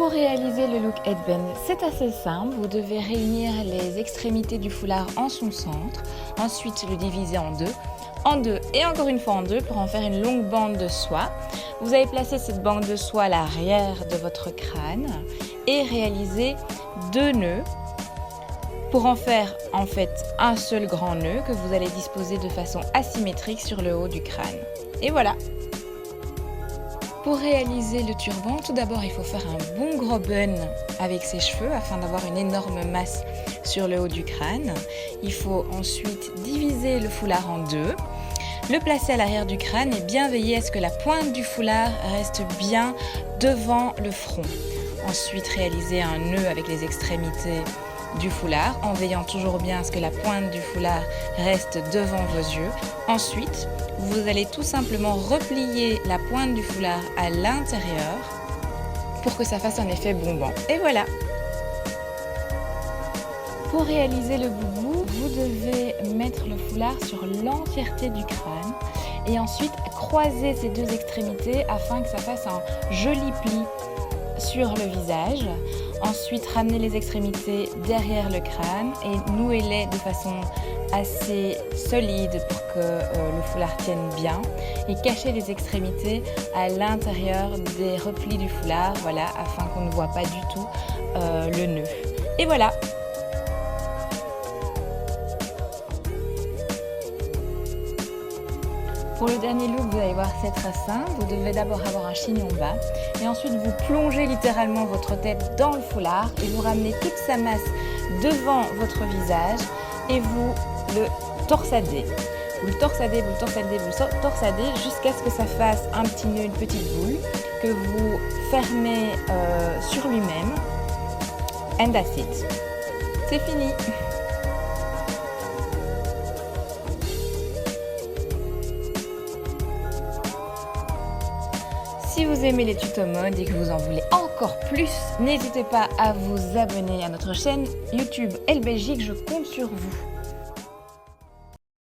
Pour réaliser le look headband, c'est assez simple. Vous devez réunir les extrémités du foulard en son centre, ensuite le diviser en deux et encore une fois en deux pour en faire une longue bande de soie. Vous allez placer cette bande de soie à l'arrière de votre crâne et réaliser 2 nœuds pour en faire en fait un seul grand nœud que vous allez disposer de façon asymétrique sur le haut du crâne. Et voilà! Pour réaliser le turban, tout d'abord il faut faire un bon gros bun avec ses cheveux afin d'avoir une énorme masse sur le haut du crâne. Il faut ensuite diviser le foulard en deux, le placer à l'arrière du crâne et bien veiller à ce que la pointe du foulard reste bien devant le front. Ensuite réaliser un nœud avec les extrémités du foulard en veillant toujours bien à ce que la pointe du foulard reste devant vos yeux. Ensuite, vous allez tout simplement replier la pointe du foulard à l'intérieur pour que ça fasse un effet bonbon. Et voilà! Pour réaliser le boubou, vous devez mettre le foulard sur l'entièreté du crâne et ensuite croiser ces deux extrémités afin que ça fasse un joli pli sur le visage. Ensuite, ramenez les extrémités derrière le crâne et nouez-les de façon assez solide pour que le foulard tienne bien et cachez les extrémités à l'intérieur des replis du foulard, voilà, afin qu'on ne voit pas du tout le nœud. Et voilà! Pour le dernier look, vous allez voir, c'est très simple. Vous devez d'abord avoir un chignon bas et ensuite vous plongez littéralement votre tête dans le foulard et vous ramenez toute sa masse devant votre visage et vous le torsadez. Vous le torsadez, vous le torsadez, vous le torsadez jusqu'à ce que ça fasse un petit nœud, une petite boule que vous fermez sur lui-même. And that's it. C'est fini. Si vous aimez les tutos mode et que vous en voulez encore plus, n'hésitez pas à vous abonner à notre chaîne YouTube Elle Belgique, je compte sur vous.